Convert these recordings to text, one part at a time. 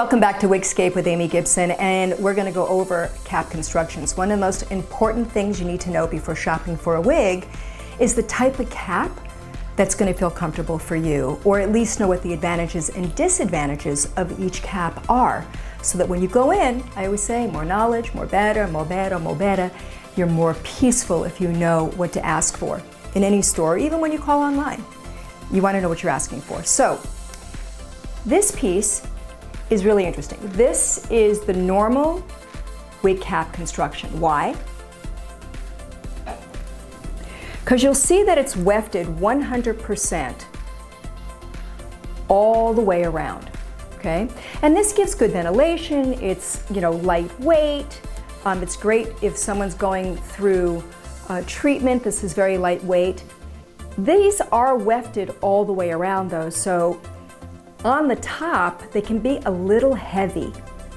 Welcome back to Wigscape with Amy Gibson, and we're going to go over cap constructions. One of the most important things you need to know before shopping for a wig is the type of cap that's going to feel comfortable for you, or at least know what the advantages and disadvantages of each cap are, so that when you go in, I always say more knowledge, more better, more better, more better. You're more peaceful if you know what to ask for in any store, even when you call online. You want to know what you're asking for. So this piece is really interesting. This is the normal wig cap construction. Why? Because you'll see that it's wefted 100% all the way around, okay? And this gives good ventilation. It's, lightweight. It's great if someone's going through treatment. This is very lightweight. These are wefted all the way around though, so on the top, they can be a little heavy,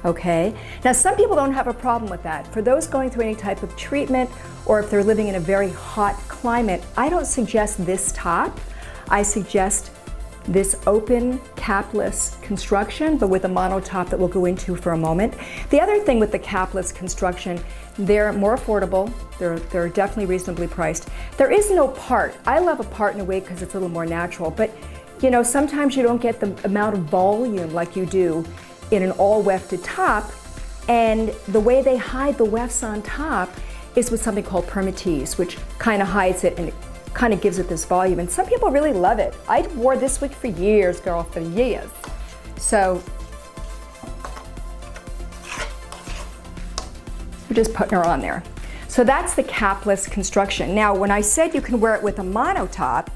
okay? Now, some people don't have a problem with that. For those going through any type of treatment, or if they're living in a very hot climate, I don't suggest this top. I suggest this open, capless construction, but with a mono top that we'll go into for a moment. The other thing with the capless construction, they're more affordable. They're definitely reasonably priced. There is no part. I love a part in a wig because it's a little more natural, but sometimes you don't get the amount of volume like you do in an all wefted top, and the way they hide the wefts on top is with something called permatease, which kind of hides it and it kind of gives it this volume, and some people really love it. I wore this wig for years, girl, for years. So we're just putting her on there. So that's the capless construction. Now, when I said you can wear it with a mono top,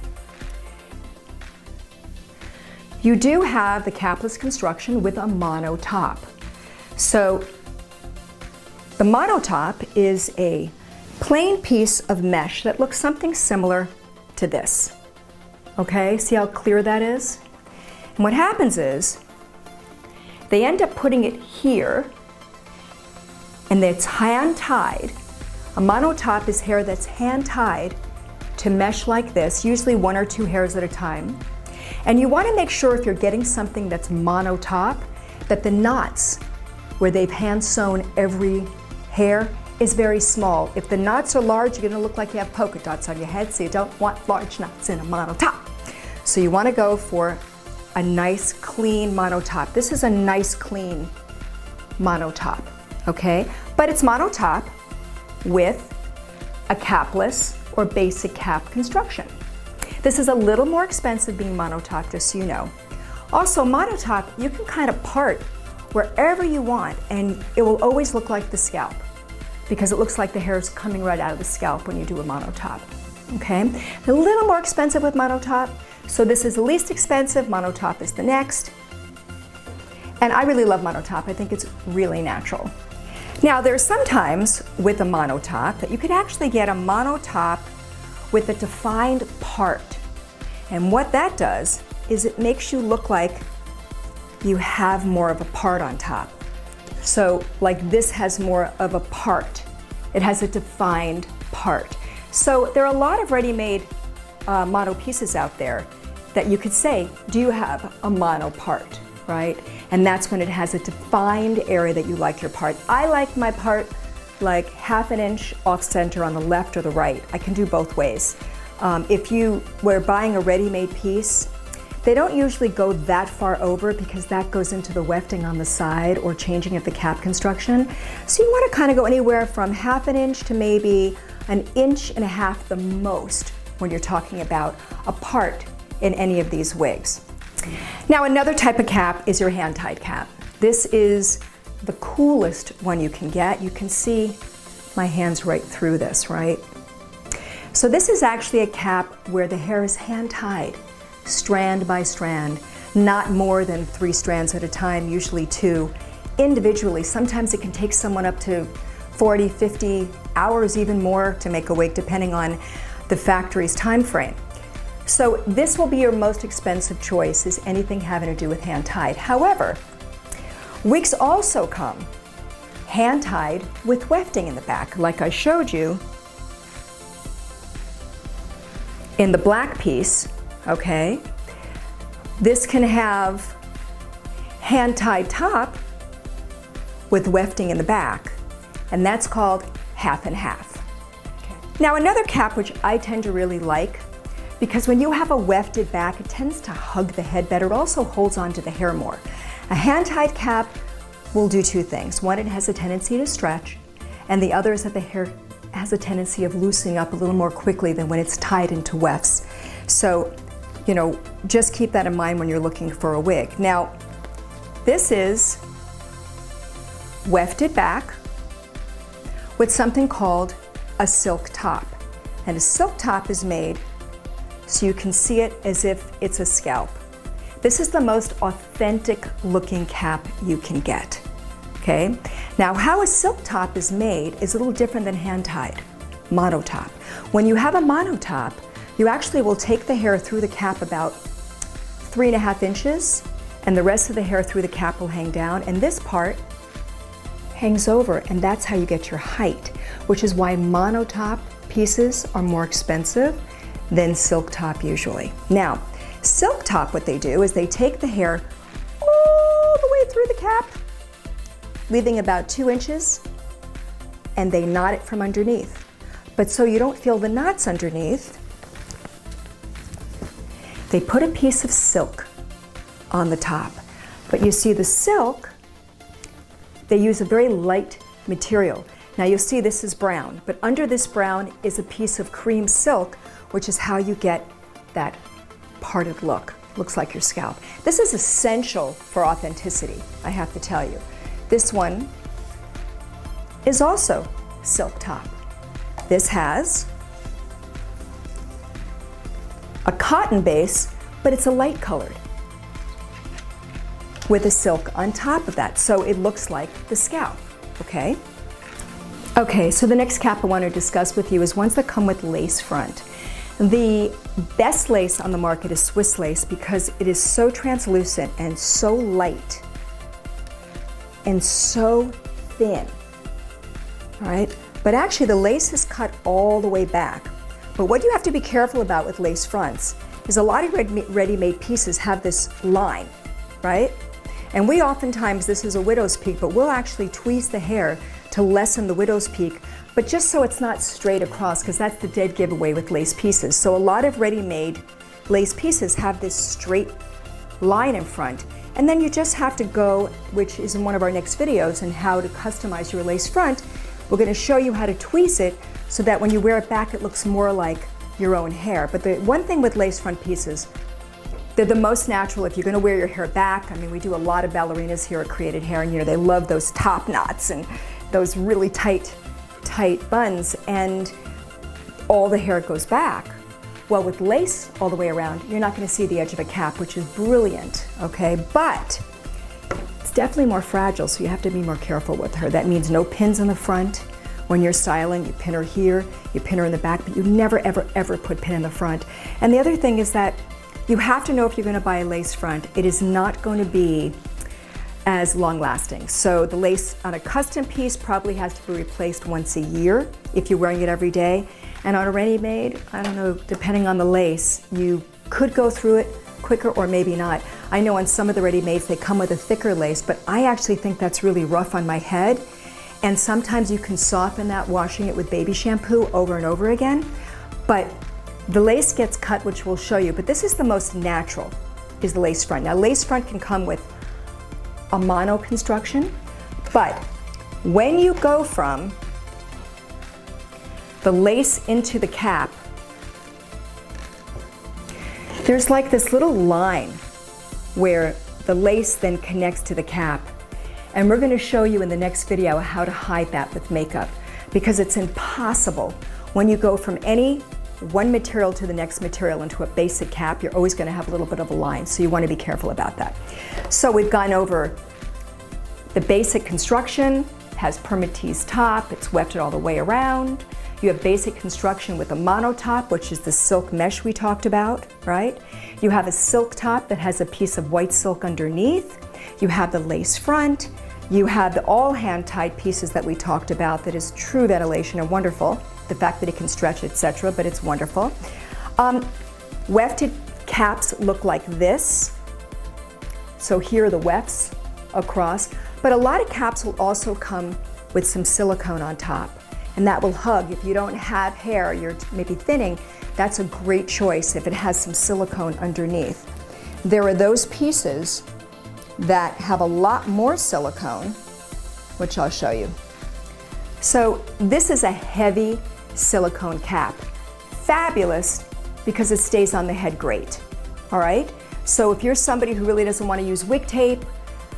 you do have the capless construction with a mono top. So the mono top is a plain piece of mesh that looks something similar to this. Okay, see how clear that is? And what happens is they end up putting it here, and it's hand tied. A mono top is hair that's hand tied to mesh like this, usually 1 or 2 hairs at a time. And you want to make sure if you're getting something that's mono top, that the knots where they've hand sewn every hair is very small. If the knots are large, you're going to look like you have polka dots on your head, so you don't want large knots in a mono top. So you want to go for a nice clean mono top. This is a nice clean mono top, okay? But it's mono top with a capless or basic cap construction. This is a little more expensive being mono top, just so you know. Also, mono top, you can kind of part wherever you want, and it will always look like the scalp, because it looks like the hair is coming right out of the scalp when you do a mono top, okay? A little more expensive with mono top, so this is the least expensive, mono top is the next. And I really love mono top. I think it's really natural. Now, there's sometimes with a mono top that you could actually get a mono top with a defined part. And what that does is it makes you look like you have more of a part on top. So like this has more of a part. It has a defined part. So there are a lot of ready-made mono pieces out there that you could say, do you have a mono part, right? And that's when it has a defined area that you like your part. I like my part like 1/2 inch off center on the left or the right. I can do both ways. If you were buying a ready-made piece, they don't usually go that far over because that goes into the wefting on the side or changing of the cap construction. So you want to kind of go anywhere from 1/2 inch to maybe 1.5 inches the most when you're talking about a part in any of these wigs. Now, another type of cap is your hand-tied cap. This is the coolest one you can get. You can see my hands right through this, right? So this is actually a cap where the hair is hand-tied, strand by strand, not more than 3 strands at a time, usually 2, individually. Sometimes it can take someone up to 40, 50 hours, even more, to make a wig, depending on the factory's time frame. So this will be your most expensive choice, is anything having to do with hand-tied. However, wigs also come hand-tied with wefting in the back, like I showed you in the black piece, okay? This can have hand-tied top with wefting in the back, and that's called half and half. Okay. Now another cap which I tend to really like, because when you have a wefted back, it tends to hug the head better. It also holds onto the hair more. A hand-tied cap will do two things. One, it has a tendency to stretch, and the other is that the hair has a tendency of loosening up a little more quickly than when it's tied into wefts. So, you know, just keep that in mind when you're looking for a wig. Now, this is wefted back with something called a silk top. And a silk top is made so you can see it as if it's a scalp. This is the most authentic looking cap you can get, okay? Now, how a silk top is made is a little different than hand-tied, monotop. When you have a monotop, you actually will take the hair through the cap about 3.5 inches, and the rest of the hair through the cap will hang down, and this part hangs over, and that's how you get your height, which is why monotop pieces are more expensive than silk top usually. Now, silk top, what they do is they take the hair all the way through the cap, leaving about 2 inches, and they knot it from underneath. But so you don't feel the knots underneath, they put a piece of silk on the top. But you see the silk, they use a very light material. Now you'll see this is brown, but under this brown is a piece of cream silk, which is how you get that parted look. Looks like your scalp. This is essential for authenticity, I have to tell you. This one is also silk top. This has a cotton base, but it's a light colored with a silk on top of that. So it looks like the scalp, okay? Okay, so the next cap I want to discuss with you is ones that come with lace front. The best lace on the market is Swiss lace because it is so translucent and so light and so thin, all right? But actually the lace is cut all the way back. But what you have to be careful about with lace fronts is a lot of ready-made pieces have this line, right? And we oftentimes, this is a widow's peak, but we'll actually tweeze the hair to lessen the widow's peak, but just so it's not straight across, because that's the dead giveaway with lace pieces. So a lot of ready-made lace pieces have this straight line in front. And then you just have to go, which is in one of our next videos, on how to customize your lace front. We're going to show you how to tweeze it so that when you wear it back, it looks more like your own hair. But the one thing with lace front pieces, they're the most natural if you're going to wear your hair back. I mean, we do a lot of ballerinas here at Created Hair, and you know, they love those top knots and those really tight buns, and all the hair goes back. Well, with lace all the way around, you're not going to see the edge of a cap, which is brilliant, okay? But it's definitely more fragile, so you have to be more careful with her. That means no pins in the front. When you're styling, you pin her here, you pin her in the back, but you never, ever, ever put pin in the front. And the other thing is that you have to know if you're going to buy a lace front, it is not going to be as long lasting. So the lace on a custom piece probably has to be replaced once a year if you're wearing it every day. And on a ready-made, I don't know, depending on the lace, you could go through it quicker or maybe not. I know on some of the ready-mades they come with a thicker lace, but I actually think that's really rough on my head. And sometimes you can soften that washing it with baby shampoo over and over again. But the lace gets cut, which we'll show you, but this is the most natural, is the lace front. Now lace front can come with a mono construction, but when you go from the lace into the cap, there's like this little line where the lace then connects to the cap. And we're going to show you in the next video how to hide that with makeup, because it's impossible when you go from any one material to the next material into a basic cap. You're always going to have a little bit of a line, so you want to be careful about that. So we've gone over the basic construction, has permatease top, it's wefted all the way around. You have basic construction with a mono top, which is the silk mesh we talked about, right? You have a silk top that has a piece of white silk underneath. You have the lace front. You have the all hand-tied pieces that we talked about that is true ventilation and wonderful. The fact that it can stretch, etc., but it's wonderful. Wefted caps look like this. So here are the wefts across, but a lot of caps will also come with some silicone on top, and that will hug. If you don't have hair, you're maybe thinning, that's a great choice if it has some silicone underneath. There are those pieces that have a lot more silicone, which I'll show you. So this is a heavy silicone cap. Fabulous because it stays on the head great, all right? So if you're somebody who really doesn't want to use wig tape,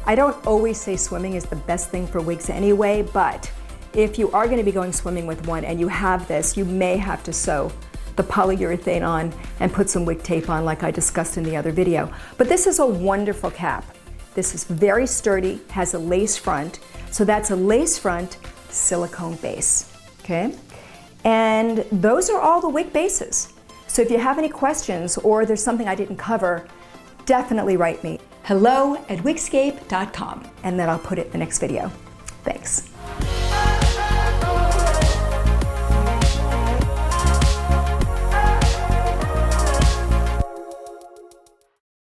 I don't always say swimming is the best thing for wigs anyway, but if you are going to be going swimming with one and you have this, you may have to sew the polyurethane on and put some wig tape on like I discussed in the other video. But this is a wonderful cap. This is very sturdy, has a lace front. So that's a lace front silicone base, okay? And those are all the wig bases. So if you have any questions or there's something I didn't cover, definitely write me. hello@wigscape.com, and then I'll put it in the next video. Thanks.